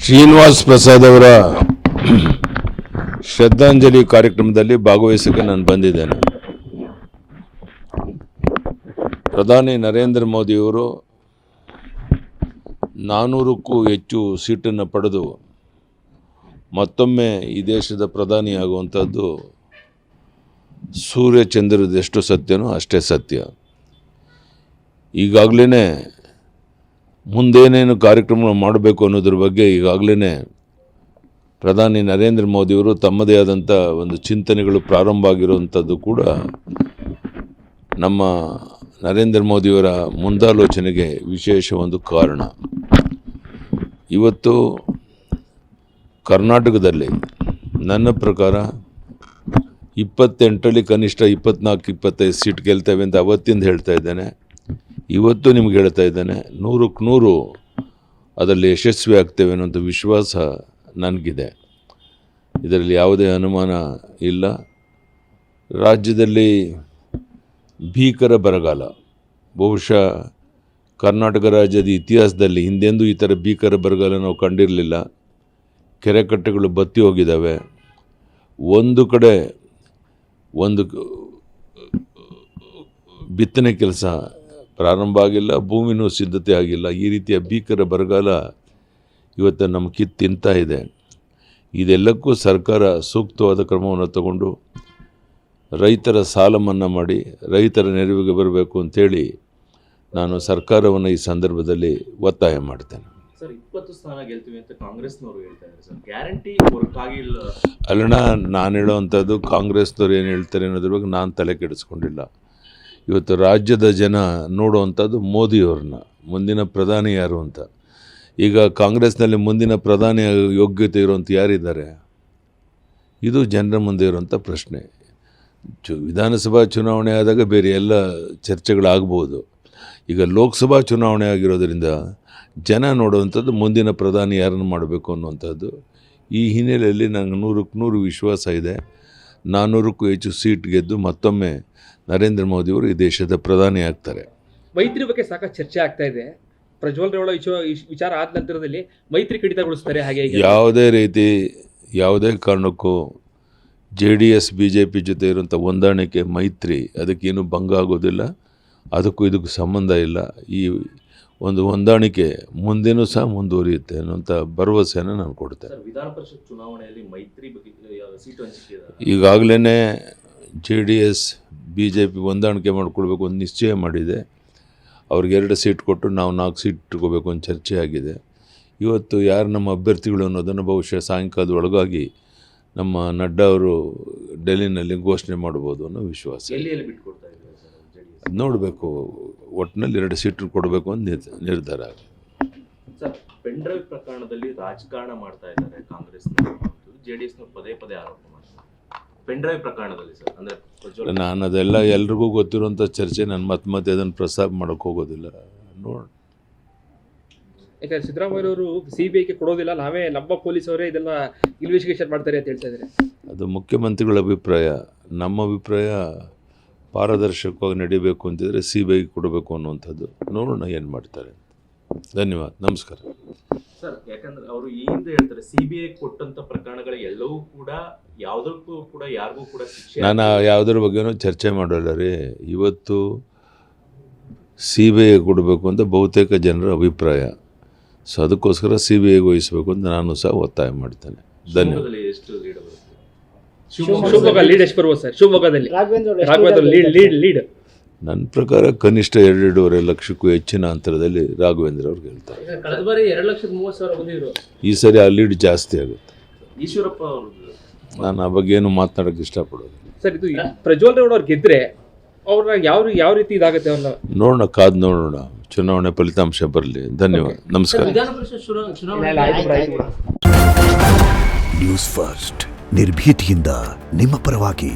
ಶ್ರೀನಿವಾಸ್ ಪ್ರಸಾದ್ ಅವರ ಶ್ರದ್ಧಾಂಜಲಿ ಕಾರ್ಯಕ್ರಮದಲ್ಲಿ ಭಾಗವಹಿಸಕ್ಕೆ ನಾನು ಬಂದಿದ್ದೇನೆ. ಪ್ರಧಾನಿ ನರೇಂದ್ರ ಮೋದಿಯವರು 400ಕ್ಕೂ ಹೆಚ್ಚು ಸೀಟನ್ನು ಪಡೆದು ಮತ್ತೊಮ್ಮೆ ಈ ದೇಶದ ಪ್ರಧಾನಿಯಾಗುವಂಥದ್ದು ಸೂರ್ಯ ಚಂದ್ರದೆಷ್ಟು ಸತ್ಯನೋ ಅಷ್ಟೇ ಸತ್ಯ. ಈಗಾಗಲೇ ಮುಂದೇನೇನು ಕಾರ್ಯಕ್ರಮ ಮಾಡಬೇಕು ಅನ್ನೋದ್ರ ಬಗ್ಗೆ ಈಗಾಗಲೇ ಪ್ರಧಾನಿ ನರೇಂದ್ರ ಮೋದಿಯವರು ತಮ್ಮದೇ ಆದಂಥ ಒಂದು ಚಿಂತನೆಗಳು ಪ್ರಾರಂಭ ಆಗಿರುವಂಥದ್ದು ಕೂಡ ನಮ್ಮ ನರೇಂದ್ರ ಮೋದಿಯವರ ಮುಂದಾಲೋಚನೆಗೆ ವಿಶೇಷ ಒಂದು ಕಾರಣ. ಇವತ್ತು ಕರ್ನಾಟಕದಲ್ಲಿ ನನ್ನ ಪ್ರಕಾರ 28ರಲ್ಲಿ ಕನಿಷ್ಠ 24-25 ಸೀಟ್ ಗೆಲ್ತೇವೆ ಅಂತ ಅವತ್ತಿಂದ ಹೇಳ್ತಾ ಇದ್ದೇನೆ. ಇವತ್ತು ನಿಮ್ಗೆ ಹೇಳ್ತಾ ಇದ್ದೇನೆ, 100ಕ್ಕೆ 100 ಅದರಲ್ಲಿ ಯಶಸ್ವಿ ಆಗ್ತೇವೆ ಅನ್ನೋಂಥ ವಿಶ್ವಾಸ ನನಗಿದೆ. ಇದರಲ್ಲಿ ಯಾವುದೇ ಅನುಮಾನ ಇಲ್ಲ. ರಾಜ್ಯದಲ್ಲಿ ಭೀಕರ ಬರಗಾಲ, ಬಹುಶಃ ಕರ್ನಾಟಕ ರಾಜ್ಯದ ಇತಿಹಾಸದಲ್ಲಿ ಹಿಂದೆಂದೂ ಈ ಥರ ಭೀಕರ ಬರಗಾಲ ನಾವು ಕಂಡಿರಲಿಲ್ಲ. ಕೆರೆಕಟ್ಟೆಗಳು ಬತ್ತಿ ಹೋಗಿದ್ದಾವೆ. ಒಂದು ಕಡೆ ಒಂದು ಬಿತ್ತನೆ ಕೆಲಸ ಪ್ರಾರಂಭ ಆಗಿಲ್ಲ, ಭೂಮಿನೂ ಸಿದ್ಧತೆ ಆಗಿಲ್ಲ. ಈ ರೀತಿಯ ಭೀಕರ ಬರಗಾಲ ಇವತ್ತು ನಮ್ಮ ತಿಂತಾ ಇದೆ. ಇದೆಲ್ಲಕ್ಕೂ ಸರ್ಕಾರ ಸೂಕ್ತವಾದ ಕ್ರಮವನ್ನು ತಗೊಂಡು ರೈತರ ಸಾಲ ಮನ್ನಾ ಮಾಡಿ ರೈತರ ನೆರವಿಗೆ ಬರಬೇಕು ಅಂಥೇಳಿ ನಾನು ಸರ್ಕಾರವನ್ನು ಈ ಸಂದರ್ಭದಲ್ಲಿ ಒತ್ತಾಯ ಮಾಡ್ತೇನೆ. ಸರ್, 20 ಸ್ಥಾನ ಗೆಲ್ತೀವಿ ಅಂತ ಕಾಂಗ್ರೆಸ್ನವರು ಹೇಳ್ತಾ ಇದ್ದಾರೆ ಸರ್, ಗ್ಯಾರಂಟಿ ವರ್ಕ್ ಆಗಿಲ್ಲ. ಅಲ್ಲಣ್ಣ, ನಾನು ಹೇಳೋವಂಥದ್ದು ಕಾಂಗ್ರೆಸ್ನವ್ರು ಏನು ಹೇಳ್ತಾರೆ ಅನ್ನೋದ್ರ ಬಗ್ಗೆ ನಾನು ತಲೆ ಕೆಡಿಸ್ಕೊಂಡಿಲ್ಲ. ಇವತ್ತು ರಾಜ್ಯದ ಜನ ನೋಡುವಂಥದ್ದು ಮೋದಿಯವ್ರನ್ನ, ಮುಂದಿನ ಪ್ರಧಾನಿ ಯಾರು ಅಂತ. ಈಗ ಕಾಂಗ್ರೆಸ್ನಲ್ಲಿ ಮುಂದಿನ ಪ್ರಧಾನಿ ಯೋಗ್ಯತೆ ಇರುವಂಥ ಯಾರಿದ್ದಾರೆ? ಇದು ಜನರ ಮುಂದೆ ಇರುವಂಥ ಪ್ರಶ್ನೆ. ವಿಧಾನಸಭಾ ಚುನಾವಣೆ ಆದಾಗ ಬೇರೆ ಎಲ್ಲ ಚರ್ಚೆಗಳಾಗ್ಬೋದು. ಈಗ ಲೋಕಸಭಾ ಚುನಾವಣೆ ಆಗಿರೋದರಿಂದ ಜನ ನೋಡುವಂಥದ್ದು ಮುಂದಿನ ಪ್ರಧಾನಿ ಯಾರನ್ನು ಮಾಡಬೇಕು ಅನ್ನುವಂಥದ್ದು. ಈ ಹಿನ್ನೆಲೆಯಲ್ಲಿ ನನಗೆ 100ಕ್ಕೆ 100 ವಿಶ್ವಾಸ ಇದೆ. 400ಕ್ಕೂ ಹೆಚ್ಚು ಸೀಟ್ ಗೆದ್ದು ಮತ್ತೊಮ್ಮೆ ನರೇಂದ್ರ ಮೋದಿಯವರು ಈ ದೇಶದ ಪ್ರಧಾನಿ ಆಗ್ತಾರೆ. ಮೈತ್ರಿ ಬಗ್ಗೆ ಸಾಕಷ್ಟು ಚರ್ಚೆ ಆಗ್ತಾ ಇದೆ. ಪ್ರಜ್ವಲ್ ರೇವಣ್ಣ ವಿಚಾರ ಆದ ನಂತರದಲ್ಲಿ ಮೈತ್ರಿ ಕಡಿತಗೊಳಿಸ್ತಾರೆ. ಹಾಗೆ ಯಾವುದೇ ರೀತಿ ಯಾವುದೇ ಕಾರಣಕ್ಕೂ JDS BJP ಜೊತೆ ಇರುವಂಥ ಹೊಂದಾಣಿಕೆ ಮೈತ್ರಿ ಅದಕ್ಕೇನು ಭಂಗ ಆಗೋದಿಲ್ಲ. ಅದಕ್ಕೂ ಇದಕ್ಕೂ ಸಂಬಂಧ ಇಲ್ಲ. ಈ ಒಂದು ಹೊಂದಾಣಿಕೆ ಮುಂದೇನೂ ಸಹ ಮುಂದುವರಿಯುತ್ತೆ ಅನ್ನೋಂಥ ಭರವಸೆಯನ್ನು ನಾನು ಕೊಡ್ತೇನೆ. ವಿಧಾನ ಪರಿಷತ್ ಚುನಾವಣೆಯಲ್ಲಿ ಮೈತ್ರಿ ಬಗ್ಗೆ ಸೀಟು ಹಂಚಿಕೆ ಈಗಾಗಲೇ JDS BJP ಹೊಂದಾಣಿಕೆ ಮಾಡಿಕೊಳ್ಬೇಕು ಅಂತ ನಿಶ್ಚಯ ಮಾಡಿದೆ. ಅವ್ರಿಗೆ 2 ಸೀಟ್ ಕೊಟ್ಟು ನಾವು 4 ಸೀಟ್ ಇಟ್ಕೋಬೇಕು ಅಂತ ಚರ್ಚೆ ಆಗಿದೆ. ಇವತ್ತು ಯಾರು ನಮ್ಮ ಅಭ್ಯರ್ಥಿಗಳು ಅನ್ನೋದನ್ನು ಬಹುಶಃ ಸಾಯಂಕಾಲದ ಒಳಗಾಗಿ ನಮ್ಮ ನಡ್ಡಾ ಅವರು ಡೆಲ್ಲಿನಲ್ಲಿ ಘೋಷಣೆ ಮಾಡ್ಬೋದು ಅನ್ನೋ ವಿಶ್ವಾಸ. ನೋಡಬೇಕು, ಒಟ್ಟಿನಲ್ಲಿ 2 ಸೀಟ್ ಕೊಡಬೇಕು ಅಂತ ನಿರ್ಧಾರ ಆಗಿದೆ. ಸರ್, ಪೆನ್ ಡ್ರೈವ್ ಪ್ರಕರಣದಲ್ಲಿ ರಾಜಕಾರಣ ಮಾಡ್ತಾ ಇದ್ದಾರೆ ಕಾಂಗ್ರೆಸ್, JDS ಪದೇ ಪದೇ ಆರೋಪ ಮಾಡ್ತಾರೆ ಪೆನ್ ಡ್ರೈವ್ ಪ್ರಕರಣದಲ್ಲಿ. ಸರ್, ಅಂದರೆ ನಾನು ಅದೆಲ್ಲ ಎಲ್ರಿಗೂ ಗೊತ್ತಿರುವಂಥ ಚರ್ಚೆ, ನಾನು ಮತ್ತೆ ಅದನ್ನು ಪ್ರಸ್ತಾಪ ಮಾಡೋಕ್ಕೆ ಹೋಗೋದಿಲ್ಲ. ನೋಡಿ, ಯಾಕಂದರೆ ಸಿದ್ದರಾಮಯ್ಯವರು CBIಗೆ ಕೊಡೋದಿಲ್ಲ, ನಾವೇ ನಮ್ಮ ಪೊಲೀಸವರೇ ಇದೆಲ್ಲ ಇನ್ವೆಸ್ಟಿಗೇಷನ್ ಮಾಡ್ತಾರೆ ಅಂತ ಹೇಳ್ತಾ ಇದ್ದಾರೆ. ಅದು ಮುಖ್ಯಮಂತ್ರಿಗಳ ಅಭಿಪ್ರಾಯ. ನಮ್ಮ ಅಭಿಪ್ರಾಯ ಪಾರದರ್ಶಕವಾಗಿ ನಡೀಬೇಕು ಅಂತಿದ್ರೆ CBIಗೆ ಕೊಡಬೇಕು ಅನ್ನುವಂಥದ್ದು. ನೋಡೋಣ ಏನು ಮಾಡ್ತಾರೆ. ಧನ್ಯವಾದ, ನಮಸ್ಕಾರ. ಸರ್, ಯಾಕಂದ್ರೆ ಅವರು ಈ ಹಿಂದೆ ಹೇಳ್ತಾರೆ CBI ಕೊಟ್ಟಂತ ಪ್ರಕರಣಗಳು ಎಲ್ಲವೂ ಕೂಡ ಯಾವುದಕ್ಕೂ ಕೂಡ ಯಾರಿಗೂ ಕೂಡ ಶಿಕ್ಷೆ. ನಾನು ಯಾವುದ್ರ ಬಗ್ಗೆನೂ ಚರ್ಚೆ ಮಾಡೋಲ್ಲ ರೀ. ಇವತ್ತು CBI ಕೊಡಬೇಕು ಅಂತ ಬಹುತೇಕ ಜನರ ಅಭಿಪ್ರಾಯ. ಸೊ ಅದಕ್ಕೋಸ್ಕರ CBIಗೆ ವಹಿಸಬೇಕು ಅಂತ ನಾನು ಸಹ ಒತ್ತಾಯ ಮಾಡ್ತೇನೆ. ಧನ್ಯವಾದ. ಎಷ್ಟು ಲೀಡ್ ಬರುತ್ತೆ? ಶಿವಮೊಗ್ಗ ಲೀಡ್ ಎಷ್ಟು ಬರ್ಬೋದು ಸರ್? ಶಿವಮೊಗ್ಗದಲ್ಲಿ ರಾಘವೇಂದ್ರ ಲೀಡ್ ನನ್ನ ಪ್ರಕಾರ ಕನಿಷ್ಠ 2.5 ಲಕ್ಷಕ್ಕೂ ಹೆಚ್ಚಿನ ಅಂತರದಲ್ಲಿ ರಾಘವೇಂದ್ರ ಅವ್ರು ಗೆಲ್ತಾರೆ. ಕಳೆದ ಬಾರಿ 2,30,000 ಬಂದಿದ್ರು. ಈ ಸರಿ ಆ ಲೀಡ್ ಜಾಸ್ತಿ ಆಗುತ್ತೆ. ಈಶ್ವರಪ್ಪ ಅವರು, ನಾನು ಆ ಬಗ್ಗೆ ಏನು ಮಾತನಾಡೋಕ್ಕೆ ಇಷ್ಟಪಡೋದು. ಸರ್, ಇದು ಪ್ರಜ್ವಲ್ ರೇವಣ್ಣ ಅವ್ರು ಗೆದ್ರೆ ಅವ್ರನ್ನ ಯಾವ ರೀತಿ ಇದಾಗುತ್ತೆ ಅವ್ರನ್ನ ನೋಡೋಣ, ಕಾದು ನೋಡೋಣ. ಚುನಾವಣೆ ಫಲಿತಾಂಶ ಬರಲಿ. ಧನ್ಯವಾದ, ನಮಸ್ಕಾರ. ನ್ಯೂಸ್ ಫಸ್ಟ್, ನಿರ್ಭೀತಿಯಿಂದ ನಿಮ್ಮ ಪರವಾಗಿ.